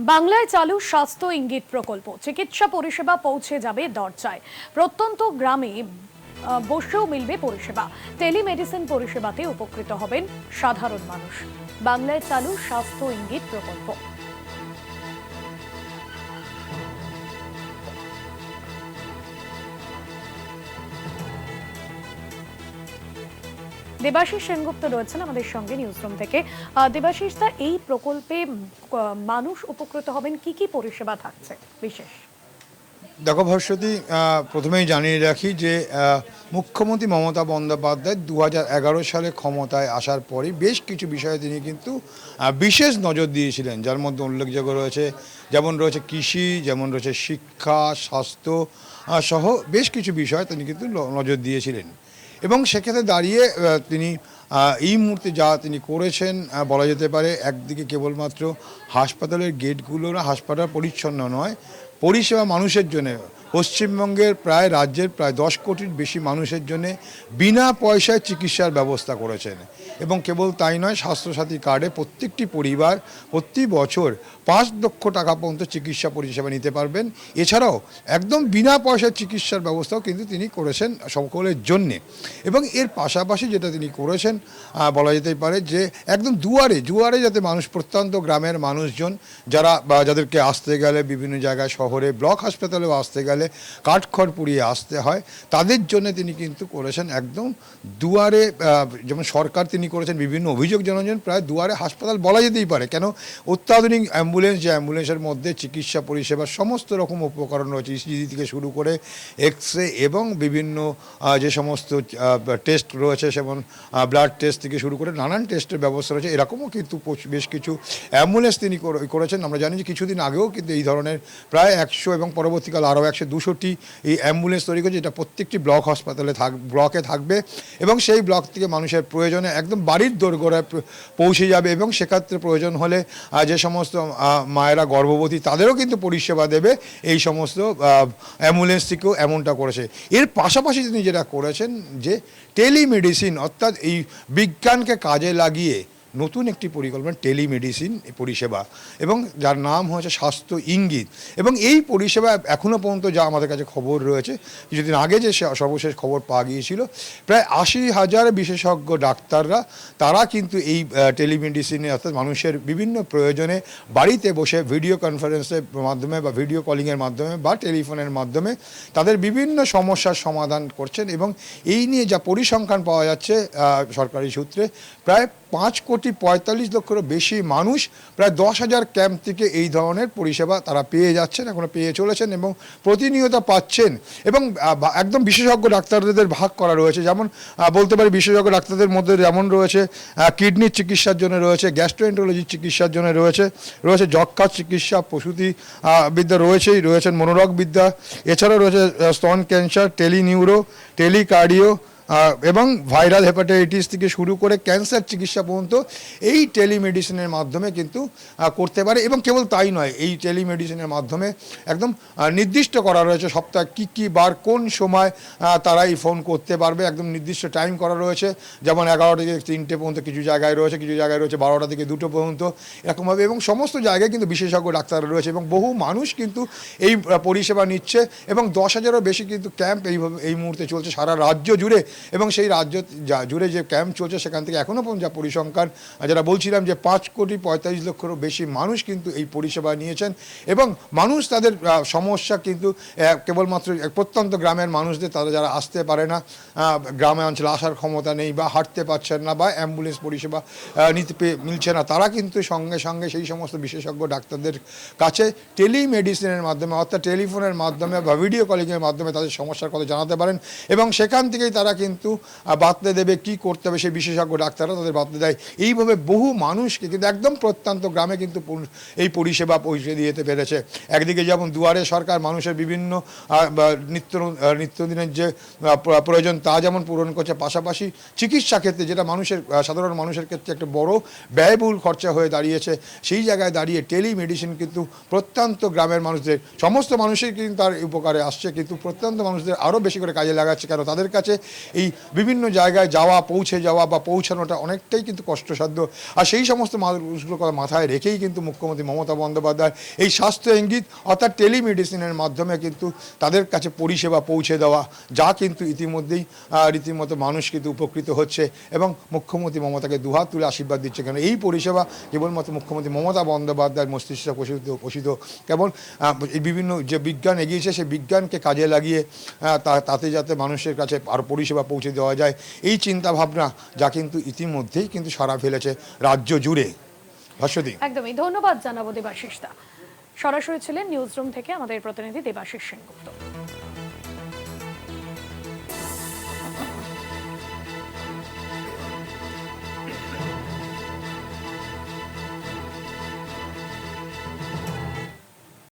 বাংলায় চালু স্বাস্থ্য ইঙ্গিত প্রকল্প, চিকিৎসা পরিষেবা পৌঁছে যাবে দরজায়। প্রত্যন্ত গ্রামে বসেও মিলবে পরিষেবা। টেলিমেডিসিন পরিষেবাতে উপকৃত হবেন সাধারণ মানুষ। বাংলায় চালু স্বাস্থ্য ইঙ্গিত প্রকল্প। দেবাশিস সেনগুপ্ত রয়েছেন আমাদের সঙ্গে নিউজরুম থেকে। দেবাশিস দা, এই প্রকল্পে মানুষ উপকৃত হবেন, কি কি পরিষেবা থাকছে বিশেষ? দেখো ভাস্বতী, প্রথমেই জানিয়ে রাখি যে মুখ্যমন্ত্রী মমতা বন্দ্যোপাধ্যায় 2011 সালে ক্ষমতায় আসার পরই বেশ কিছু বিষয়ে তিনি কিন্তু বিশেষ নজর দিয়েছিলেন, যার মধ্যে উল্লেখযোগ্য রয়েছে যেমন রয়েছে কৃষি, যেমন রয়েছে শিক্ষা, স্বাস্থ্য সহ বেশ কিছু বিষয় তিনি কিন্তু নজর দিয়েছিলেন। এবং সেক্ষেত্রে দাঁড়িয়ে তিনি এই মুহূর্তে যা তিনি করেছেন বলা যেতে পারে, একদিকে কেবলমাত্র হাসপাতালের গেটগুলো না, হাসপাতাল পরিচ্ছন্ন নয়, পরিষেবা মানুষের জন্য পশ্চিমবঙ্গের রাজ্যের প্রায় 10 কোটির বেশি মানুষের জন্য বিনা পয়সায় চিকিৎসার ব্যবস্থা করেছেন। এবং কেবল তাই নয়, স্বাস্থ্যসাথী কার্ডে প্রত্যেকটি পরিবার প্রতি বছর 5 লক্ষ টাকা পর্যন্ত চিকিৎসা পরিষেবা নিতে পারবেন। এছাড়াও একদম বিনা পয়সার চিকিৎসার ব্যবস্থাও কিন্তু তিনি করেছেন সকলের জন্যে। এবং এর পাশাপাশি যেটা তিনি করেছেন বলা যেতেই পারে যে একদম দুয়ারে যাতে মানুষ, প্রত্যন্ত গ্রামের মানুষজন যাদেরকে আসতে গেলে বিভিন্ন জায়গায় শহরে ব্লক হাসপাতালেও আসতে গেলে কাঠখড় পুড়িয়ে আসতে হয়, তাদের জন্য তিনি কিন্তু করেছেন একদম দুয়ারে। যেমন সরকার তিনি করেছেন বিভিন্ন অভিযোগ জানানোর জন্য প্রায় দুয়ারে হাসপাতাল বলা যেতেই পারে, কেন অত্যাধুনিক অ্যাম্বুলেন্স, যে অ্যাম্বুলেন্সের মধ্যে চিকিৎসা পরিষেবার সমস্ত রকম উপকরণ রয়েছে, ইসিজি থেকে শুরু করে এক্সরে এবং বিভিন্ন যে সমস্ত টেস্ট রয়েছে, যেমন ব্লাড টেস্ট থেকে শুরু করে নানান টেস্টের ব্যবস্থা রয়েছে। এরকমও কিন্তু বেশ কিছু অ্যাম্বুলেন্স তিনি করেছেন। আমরা জানি যে কিছুদিন আগেও কিন্তু এই ধরনের প্রায় 100 এবং পরবর্তীকালে আরও 100-200টি এই অ্যাম্বুলেন্স তৈরি করেছে, যেটা প্রত্যেকটি ব্লক হাসপাতালে ব্লকে থাকবে এবং সেই ব্লক থেকে মানুষের প্রয়োজনে একদম বাড়ির দোরগোড়ায় পৌঁছে যাবে। এবং সেক্ষেত্রে প্রয়োজন হলে যে সমস্ত মায়েরা গর্ভবতী তাদেরও কিন্তু পরিষেবা দেবে এই সমস্ত অ্যাম্বুলেন্স থেকেও, এমনটা করেছে। এর পাশাপাশি তিনি যেটা করেছেন যে টেলিমেডিসিন, অর্থাৎ এই বিজ্ঞানকে কাজে লাগিয়ে নতুন একটি পরিকল্পনা, টেলিমেডিসিন পরিষেবা, এবং যার নাম হয়েছে স্বাস্থ্য ইঙ্গিত। এবং এই পরিষেবা এখনও পর্যন্ত যা আমাদের কাছে খবর রয়েছে, কিছুদিন আগে যে সর্বশেষ খবর পাওয়া গিয়েছিল, প্রায় 80,000 বিশেষজ্ঞ ডাক্তাররা তারা কিন্তু এই টেলিমেডিসিনে, অর্থাৎ মানুষের বিভিন্ন প্রয়োজনে বাড়িতে বসে ভিডিও কনফারেন্সের মাধ্যমে বা ভিডিও কলিংয়ের মাধ্যমে বা টেলিফোনের মাধ্যমে তাদের বিভিন্ন সমস্যার সমাধান করছেন। এবং এই নিয়ে যা পরিসংখ্যান পাওয়া যাচ্ছে সরকারি সূত্রে, প্রায় 5,45,00,000-এরও বেশি মানুষ প্রায় 10,000 ক্যাম্প থেকে এই ধরনের পরিষেবা তারা পেয়ে যাচ্ছেন, এখনও পেয়ে চলেছেন এবং প্রতিনিয়ত পাচ্ছেন। এবং একদম বিশেষজ্ঞ ডাক্তারদের ভাগ করা রয়েছে, যেমন বলতে পারি বিশেষজ্ঞ ডাক্তারদের মধ্যে যেমন রয়েছে কিডনির চিকিৎসার জন্য রয়েছে, গ্যাস্ট্রোএন্টারোলজির চিকিৎসার জন্য রয়েছে যক্ষার চিকিৎসা, প্রসূতি বিদ্যা রয়েছেন মনোরোগ বিদ্যা, এছাড়াও রয়েছে স্তন ক্যান্সার, টেলিনিউরো, টেলিকার্ডিও এবং ভাইরাল হেপাটাইটিস থেকে শুরু করে ক্যান্সার চিকিৎসা পর্যন্ত এই টেলিমেডিসিনের মাধ্যমে কিন্তু করতে পারে। এবং কেবল তাই নয়, এই টেলিমেডিসিনের মাধ্যমে একদম নির্দিষ্ট করা রয়েছে সপ্তাহে কী বার কোন সময় তারা এই ফোন করতে পারবে, একদম নির্দিষ্ট টাইম করা রয়েছে, যেমন 11টা থেকে 3টে পর্যন্ত কিছু জায়গায় রয়েছে, 12টা থেকে 2টো পর্যন্ত এরকমভাবে। এবং সমস্ত জায়গায় কিন্তু বিশেষজ্ঞ ডাক্তার রয়েছে এবং বহু মানুষ কিন্তু এই পরিষেবা নিচ্ছে। এবং 10,000-এরও বেশি কিন্তু ক্যাম্প এই মুহূর্তে চলছে সারা রাজ্য জুড়ে। এবং সেই রাজ্য জুড়ে যে ক্যাম্প চলছে সেখান থেকে এখনও পর্যন্ত যা পরিসংখ্যান, যারা বলছিলাম যে 5,45,00,000-এরও বেশি মানুষ কিন্তু এই পরিষেবা নিয়েছেন। এবং মানুষ তাদের সমস্যা কিন্তু কেবলমাত্র প্রত্যন্ত গ্রামের মানুষদের, তারা যারা আসতে পারে না, গ্রামে অঞ্চলে আসার ক্ষমতা নেই বা হাঁটতে পারছেন না বা অ্যাম্বুলেন্স পরিষেবা মিলছে না, তারা কিন্তু সঙ্গে সঙ্গে সেই সমস্ত বিশেষজ্ঞ ডাক্তারদের কাছে টেলিমেডিসিনের মাধ্যমে, অর্থাৎ টেলিফোনের মাধ্যমে বা ভিডিও কলিংয়ের মাধ্যমে তাদের সমস্যার কথা জানাতে পারেন। এবং সেখান থেকেই তারা কিন্তু বাতলে দেবে কী করতে হবে, সেই বিশেষজ্ঞ ডাক্তাররা তাদের বাতলে দেয়। এইভাবে বহু মানুষকে কিন্তু একদম প্রত্যন্ত গ্রামে কিন্তু এই পরিষেবা পৌঁছে দিতে পেরেছে। একদিকে যেমন দুয়ারে সরকার মানুষের বিভিন্ন নিত্যদিনের যে প্রয়োজন তা যেমন পূরণ করছে, পাশাপাশি চিকিৎসা ক্ষেত্রে যেটা সাধারণ মানুষের ক্ষেত্রে একটা বড় ব্যয়বহুল খরচা হয়ে দাঁড়িয়েছে, সেই জায়গায় দাঁড়িয়ে টেলিমেডিসিন কিন্তু প্রত্যন্ত গ্রামের মানুষদের, সমস্ত মানুষের কিন্তু তার উপকারে আসছে, কিন্তু প্রত্যন্ত মানুষদের আরও বেশি করে কাজে লাগাচ্ছে, কারণ তাদের কাছে এই বিভিন্ন জায়গায় যাওয়া, পৌঁছে যাওয়া বা পৌঁছানোটা অনেকটাই কিন্তু কষ্টসাধ্য। আর সেই সমস্ত মানুষগুলোর কথা মাথায় রেখেই কিন্তু মুখ্যমন্ত্রী মমতা বন্দ্যোপাধ্যায় এই স্বাস্থ্য ইঙ্গিত অর্থাৎ টেলিমেডিসিনের মাধ্যমে কিন্তু তাদের কাছে পরিষেবা পৌঁছে দেওয়া, যা কিন্তু ইতিমধ্যেই রীতিমতো মানুষ কিন্তু উপকৃত হচ্ছে এবং মুখ্যমন্ত্রী মমতাকে দুহাত তুলে আশীর্বাদ দিচ্ছে। কেন এই পরিষেবা কেবলমাত্র মুখ্যমন্ত্রী মমতা বন্দ্যোপাধ্যায়ের মস্তিষ্কে পোষিত কেবল এই বিভিন্ন যে বিজ্ঞান এগিয়েছে সেই বিজ্ঞানকে কাজে লাগিয়ে তাতে যাতে মানুষের কাছে আরও পরিষেবা পৌঁছে দেওয়া যায়, এই চিন্তা ভাবনা যা কিন্তু ইতিমধ্যেই কিন্তু সাড়া ফেলেছে রাজ্য জুড়ে। ভাস্বতী, একদমই ধন্যবাদ জানাবো দেবাশিস দা। সরাসরি ছিলেন নিউজ রুম থেকে আমাদের প্রতিনিধি দেবাশিস সেনগুপ্ত।